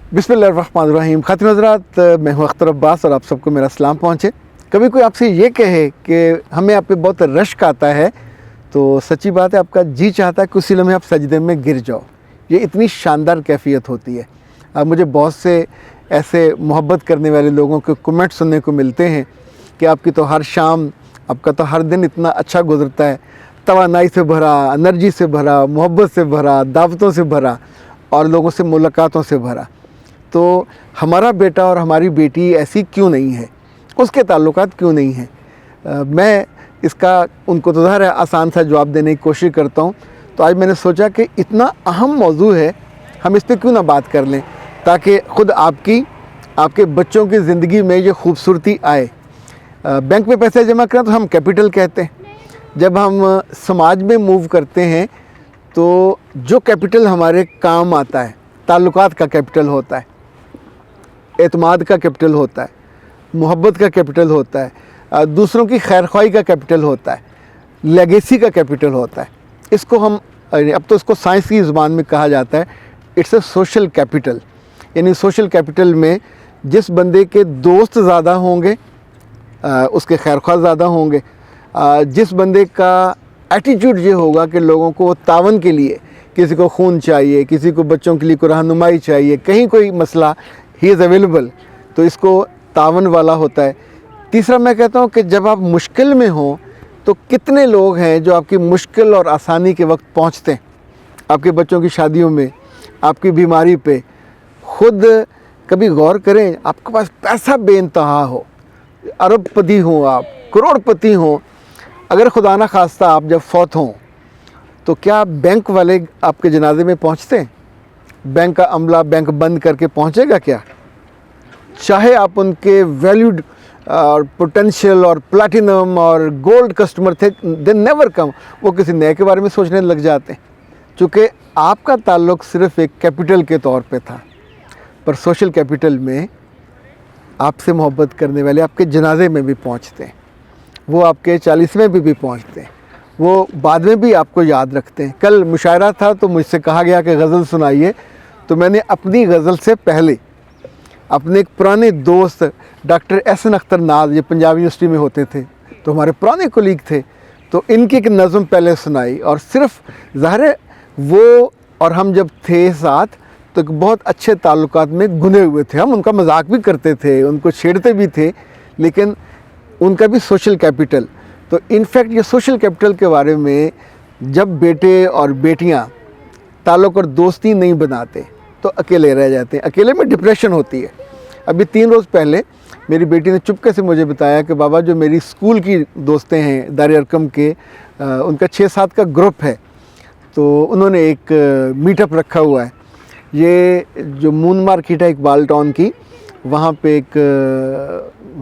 बिस्मिल्लाहिर्रहमानिर्रहीम। खातिन हज़रात, मैं हूँ अख्तर अब्बास और आप सबको मेरा सलाम पहुँचे। कभी कोई आपसे ये कहे कि हमें आप पे बहुत रश्क आता है, तो सच्ची बात है, आपका जी चाहता है कि उसी लम्हे आप सजदे में गिर जाओ। ये इतनी शानदार कैफ़ियत होती है। अब मुझे बहुत से ऐसे मोहब्बत करने वाले लोगों के कमेंट सुनने को मिलते हैं कि आपकी तो हर शाम, आपका तो हर दिन इतना अच्छा गुजरता है, तवानाई से भरा, एनर्जी से भरा, मोहब्बत से भरा, दावतों से भरा और लोगों से मुलाकातों से भरा। तो हमारा बेटा और हमारी बेटी ऐसी क्यों नहीं है, उसके ताल्लुकात क्यों नहीं हैं? मैं इसका उनको तो ज़ाहिर है आसान सा जवाब देने की कोशिश करता हूँ। तो आज मैंने सोचा कि इतना अहम मौजू है, हम इस पर क्यों ना बात कर लें, ताकि ख़ुद आपके बच्चों की ज़िंदगी में ये खूबसूरती आए। बैंक में पैसे जमा करें तो हम कैपिटल कहते हैं। जब हम समाज में मूव करते हैं तो जो कैपिटल हमारे काम आता है, ताल्लुकात का कैपिटल होता है, एतमाद का कैपिटल होता है, मोहब्बत का कैपिटल होता है, दूसरों की खैरख्वाही का कैपिटल होता है, लेगेसी का कैपिटल होता है। इसको हम अब तो इसको साइंस की ज़ुबान में कहा जाता है, इट्स अ सोशल कैपिटल। यानी सोशल कैपिटल में जिस बंदे के दोस्त ज़्यादा होंगे उसके खैरख्वाह ज़्यादा होंगे, जिस बंदे का एटीट्यूड ये होगा कि लोगों को तावन के लिए, किसी को खून चाहिए, किसी को बच्चों के लिए कोई रहनुमाई चाहिए, कहीं कोई मसला, ही इज़ अवेलेबल, तो इसको तावन वाला होता है। तीसरा मैं कहता हूँ कि जब आप मुश्किल में हो तो कितने लोग हैं जो आपकी मुश्किल और आसानी के वक्त पहुँचते हैं। आपके बच्चों की शादियों में, आपकी बीमारी पे ख़ुद कभी गौर करें, आपके पास पैसा बेइंतहा हो, अरबपति हों आप, करोड़पति हों, अगर खुदा ना खास्ता आप जब फौत हों तो क्या बैंक वाले आपके जनाजे में पहुंचते हैं? बैंक का अमला बैंक बंद करके पहुंचेगा क्या? चाहे आप उनके वैल्यूड और पोटेंशियल और प्लैटिनम और गोल्ड कस्टमर थे, दे नेवर कम। वो किसी नए के बारे में सोचने लग जाते हैं, चूँकि आपका ताल्लुक़ सिर्फ़ एक कैपिटल के तौर पे था। पर सोशल कैपिटल में आपसे मोहब्बत करने वाले आपके जनाजे में भी पहुंचते हैं, वो आपके 40वें भी पहुंचते हैं, वो बाद में भी आपको याद रखते हैं। कल मुशायरा था तो मुझसे कहा गया कि गज़ल सुनाइए, तो मैंने अपनी गज़ल से पहले अपने एक पुराने दोस्त डॉक्टर एहसन अख्तर नाज, ये पंजाब यूनिवर्सिटी में होते थे, तो हमारे पुराने कोलीग थे, तो इनकी एक नज़म पहले सुनाई। और सिर्फ ज़ाहिर है वो और हम जब थे साथ तो एक बहुत अच्छे ताल्लुकात में गुने हुए थे। हम उनका मजाक भी करते थे, उनको छेड़ते भी थे, लेकिन उनका भी सोशल कैपिटल। तो इनफैक्ट ये सोशल कैपिटल के बारे में जब बेटे और बेटियां ताल्लुक़ और दोस्ती नहीं बनाते तो अकेले रह जाते हैं। अकेले में डिप्रेशन होती है। अभी 3 रोज़ पहले मेरी बेटी ने चुपके से मुझे बताया कि बाबा, जो मेरी स्कूल की दोस्तें हैं दारुल अरकम के, उनका 6-7 का ग्रुप है, तो उन्होंने एक मीटअप रखा हुआ है। ये जो मून मार्केट है इकबाल टाउन की, वहाँ पे एक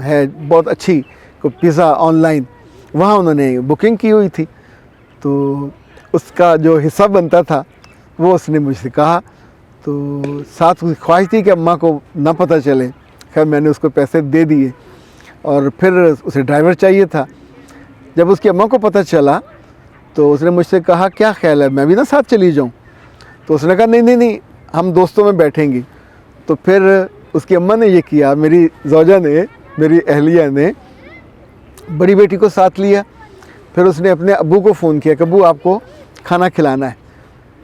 है बहुत अच्छी को पिज़्ज़ा ऑनलाइन, वहाँ उन्होंने बुकिंग की हुई थी, तो उसका जो हिस्सा बनता था वो उसने मुझसे कहा। तो साथ उसकी ख्वाहिश थी कि अम्मा को ना पता चले। खैर मैंने उसको पैसे दे दिए और फिर उसे ड्राइवर चाहिए था। जब उसकी अम्मा को पता चला तो उसने मुझसे कहा, क्या ख्याल है मैं भी ना साथ चली जाऊँ? तो उसने कहा नहीं, हम दोस्तों में बैठेंगी। तो फिर उसकी अम्मा ने ये किया, मेरी ज़ौजा ने, मेरी अहलिया ने बड़ी बेटी को साथ लिया। फिर उसने अपने अब्बू को फ़ोन किया कि अब्बू आपको खाना खिलाना है।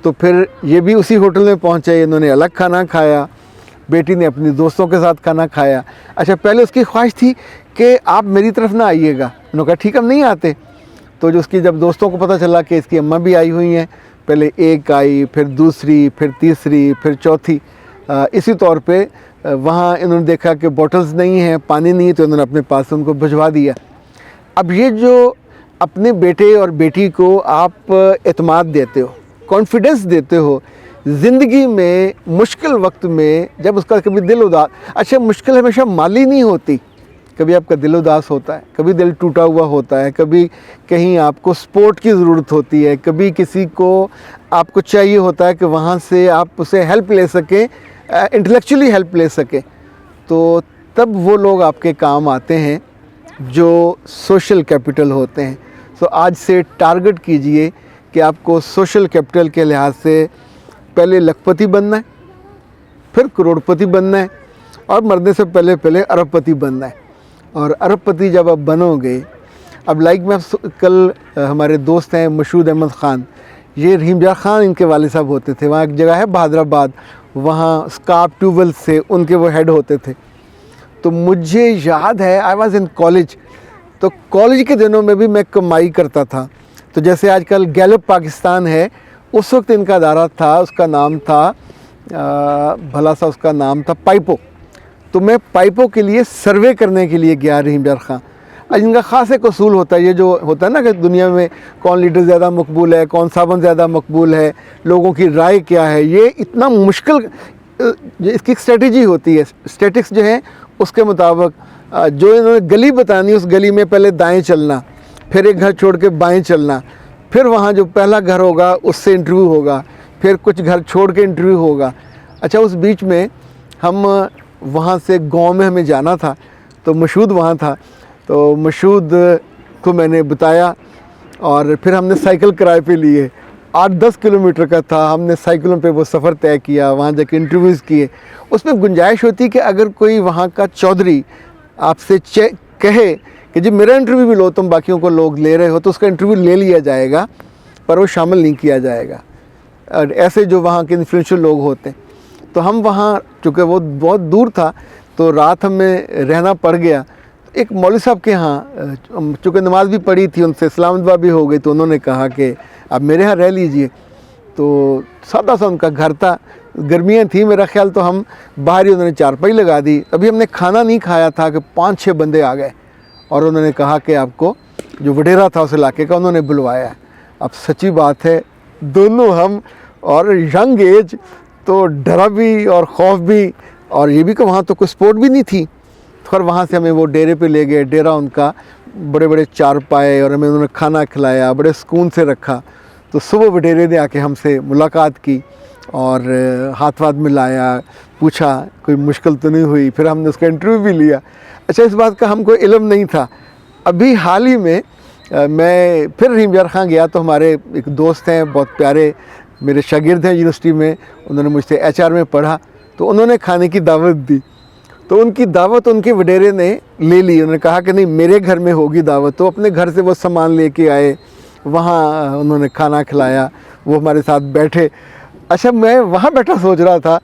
तो फिर ये भी उसी होटल में पहुंचे, इन्होंने अलग खाना खाया, बेटी ने अपनी दोस्तों के साथ खाना खाया। अच्छा, पहले उसकी ख्वाहिश थी कि आप मेरी तरफ ना आइएगा। उन्होंने कहा ठीक, हम नहीं आते। तो जो उसकी जब दोस्तों को पता चला कि इसकी अम्मा भी आई हुई हैं, पहले एक आई, फिर दूसरी, फिर तीसरी, फिर चौथी, इसी तौर पे वहाँ इन्होंने देखा कि बॉटल्स नहीं हैं, पानी नहीं है, तो इन्होंने अपने पास उनको भिजवा दिया। अब ये जो अपने बेटे और बेटी को आप एतमाद देते हो, कॉन्फिडेंस देते हो, ज़िंदगी में मुश्किल वक्त में जब उसका कभी दिल उदास, अच्छा मुश्किल हमेशा माली नहीं होती, कभी आपका दिल उदास होता है, कभी दिल टूटा हुआ होता है, कभी कहीं आपको सपोर्ट की ज़रूरत होती है, कभी किसी को आपको चाहिए होता है कि वहाँ से आप उसे हेल्प ले सकें, इंटेलेक्चुअली हेल्प ले सकें, तो तब वो लोग आपके काम आते हैं जो सोशल कैपिटल होते हैं। तो आज से टारगेट कीजिए कि आपको सोशल कैपिटल के लिहाज से पहले लखपति बनना है, फिर करोड़पति बनना है और मरने से पहले पहले अरबपति बनना है। और अरबपति जब आप बनोगे, अब लाइक मैं कल हमारे दोस्त हैं मशहूद अहमद ख़ान, ये रहीम यार ख़ान इनके वालिद साहब होते थे। वहाँ एक जगह है बहादुराबाद, वहाँ स्कार्प ट्यूबवेल से उनके वो हेड होते थे। तो मुझे याद है आई वाज इन कॉलेज, तो कॉलेज के दिनों में भी मैं कमाई करता था। तो जैसे आजकल गैलप पाकिस्तान है, उस वक्त इनका अदारा था, उसका नाम था भला सा उसका नाम था पाइपो। तो मैं पाइपों के लिए सर्वे करने के लिए गया रहीम यार ख़ान। इनका ख़ास एक असूल होता है, ये जो होता है ना कि दुनिया में कौन लीडर ज़्यादा मकबूल है, कौन साबन ज़्यादा मकबूल है, लोगों की राय क्या है, ये इतना मुश्किल इसकी स्ट्रेटजी होती है। स्टैटिक्स जो है उसके मुताबिक जो इन्होंने गली बतानी, उस गली में पहले दाएं चलना, फिर एक घर छोड़ के बाएं चलना, फिर वहाँ जो पहला घर होगा उससे इंटरव्यू होगा, फिर कुछ घर छोड़ के इंटरव्यू होगा। अच्छा, उस बीच में हम वहाँ से गांव में हमें जाना था, तो मशहूद वहाँ था, तो मशहूद को मैंने बताया और फिर हमने साइकिल किराए पे लिए। 8-10 किलोमीटर का था, हमने साइकिलों पे वो सफ़र तय किया, वहाँ जाके इंटरव्यूज़ किए। उसमें गुंजाइश होती कि अगर कोई वहाँ का चौधरी आपसे कहे कि जी मेरा इंटरव्यू भी लो, तुम बाकियों को लोग ले रहे हो, तो उसका इंटरव्यू ले लिया जाएगा पर वो शामिल नहीं किया जाएगा। और ऐसे जो वहाँ के इन्फ्लुएंशियल लोग होते हैं, तो हम वहाँ, चूँकि वो बहुत दूर था तो रात हमें रहना पड़ गया। एक मौलवी साहब के यहाँ, चूँकि नमाज भी पढ़ी थी, उनसे सलाम दुआ भी हो गई, तो उन्होंने कहा कि आप मेरे यहाँ रह लीजिए। तो सादा सा उनका घर था, गर्मियाँ थी मेरा ख्याल, तो हम बाहर ही उन्होंने चारपाई लगा दी। अभी हमने खाना नहीं खाया था कि 5-6 बंदे आ गए और उन्होंने कहा कि आपको जो वडेरा था उस इलाके का उन्होंने बुलवाया। अब सच्ची बात है, दोनों हम और यंग एज, तो डरा भी और खौफ भी, और ये भी कि वहाँ तो कोई स्पोर्ट भी नहीं थी। फिर वहाँ से हमें वो डेरे पे ले गए, डेरा उनका, बड़े बड़े चारपाए, और हमें उन्होंने खाना खिलाया, बड़े सुकून से रखा। तो सुबह वडेरे ने आके हमसे मुलाकात की और हाथ वाथ मिलाया, पूछा कोई मुश्किल तो नहीं हुई, फिर हमने उसका इंटरव्यू भी लिया। अच्छा, इस बात का हमको इल्म नहीं था। अभी हाल ही में मैं फिर रहीम यार ख़ान गया, तो हमारे एक दोस्त हैं, बहुत प्यारे मेरे शागिर्द हैं यूनिवर्सिटी में, उन्होंने मुझसे HR में पढ़ा, तो उन्होंने खाने की दावत दी। तो उनकी दावत उनके वडेरे ने ले ली। उन्होंने कहा कि नहीं मेरे घर में होगी दावत, तो अपने घर से वो सामान लेके आए, वहाँ उन्होंने खाना खिलाया, वो हमारे साथ बैठे। अच्छा, मैं वहाँ बैठा सोच रहा था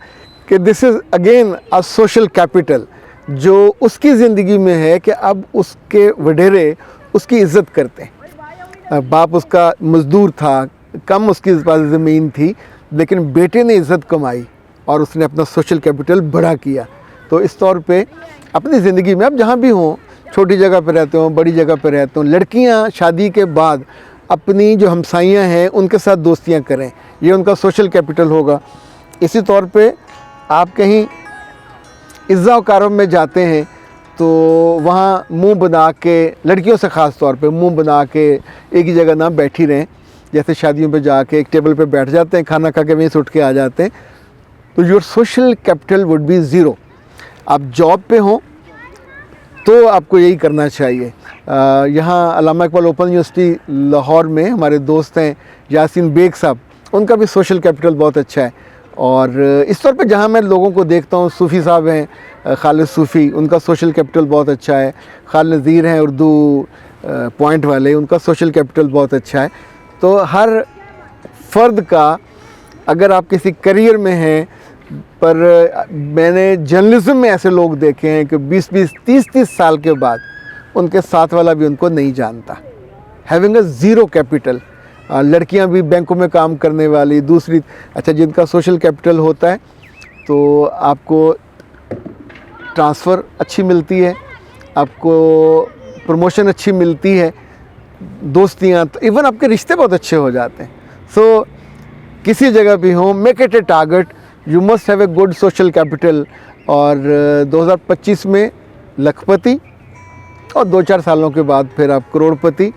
कि this is again a social capital जो उसकी ज़िंदगी में है कि अब उसके वडेरे उसकी इज़्ज़त करते हैं। बाप उसका मज़दूर था, कम उसकी पास ज़मीन थी, लेकिन बेटे ने इज़्ज़त कमाई और उसने अपना सोशल कैपिटल बड़ा किया। तो इस तौर पे अपनी ज़िंदगी में, अब जहाँ भी हों, छोटी जगह पे रहते हों, बड़ी जगह पे रहते हों, लड़कियाँ शादी के बाद अपनी जो हमसाइयाँ हैं उनके साथ दोस्तियाँ करें, ये उनका सोशल कैपिटल होगा। इसी तौर पे आप कहीं इज़्ज़ा वकारम में जाते हैं तो वहाँ मुंह बना के, लड़कियों से ख़ास तौर पे मुंह बना के एक ही जगह ना बैठी रहें। जैसे शादियों पे जाके एक टेबल पे बैठ जाते हैं, खाना खा के वहीं से उठ के आ जाते हैं, तो your social capital would be zero. आप जॉब पे हों तो आपको यही करना चाहिए। यहाँ अल्लामा इकबाल ओपन यूनिवर्सिटी लाहौर में हमारे दोस्त हैं यासीन बेग साहब, उनका भी सोशल कैपिटल बहुत अच्छा है। और इस तौर पे जहाँ मैं लोगों को देखता हूँ, सूफ़ी साहब हैं खालिद सूफ़ी, उनका सोशल कैपिटल बहुत अच्छा है। खालिद नज़ीर हैं उर्दू पॉइंट वाले, उनका सोशल कैपिटल बहुत अच्छा है। तो हर फ़र्द का, अगर आप किसी करियर में हैं, पर मैंने जर्नलिज्म में ऐसे लोग देखे हैं कि 20-20, 30-30 साल के बाद उनके साथ वाला भी उनको नहीं जानता। Having a zero capital. लड़कियां भी बैंकों में काम करने वाली, दूसरी, अच्छा जिनका सोशल कैपिटल होता है तो आपको ट्रांसफ़र अच्छी मिलती है, आपको प्रमोशन अच्छी मिलती है, दोस्तियाँ, तो इवन आपके रिश्ते बहुत अच्छे हो जाते हैं। सो किसी जगह भी हो, make it A target, you must have a good social capital. और 2025 में लखपति, और 2-4 सालों के बाद फिर आप करोड़पति,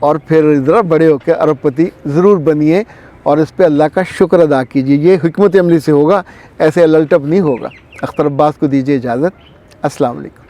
और फिर ज़रा बड़े होकर अरबपति ज़रूर बनिए, और इस पे अल्लाह का शुक्र अदा कीजिए। ये हिकमत अमली से होगा, ऐसे ललटप नहीं होगा। अख्तर अब्बास को दीजिए इजाज़त। अस्सलाम वालेकुम।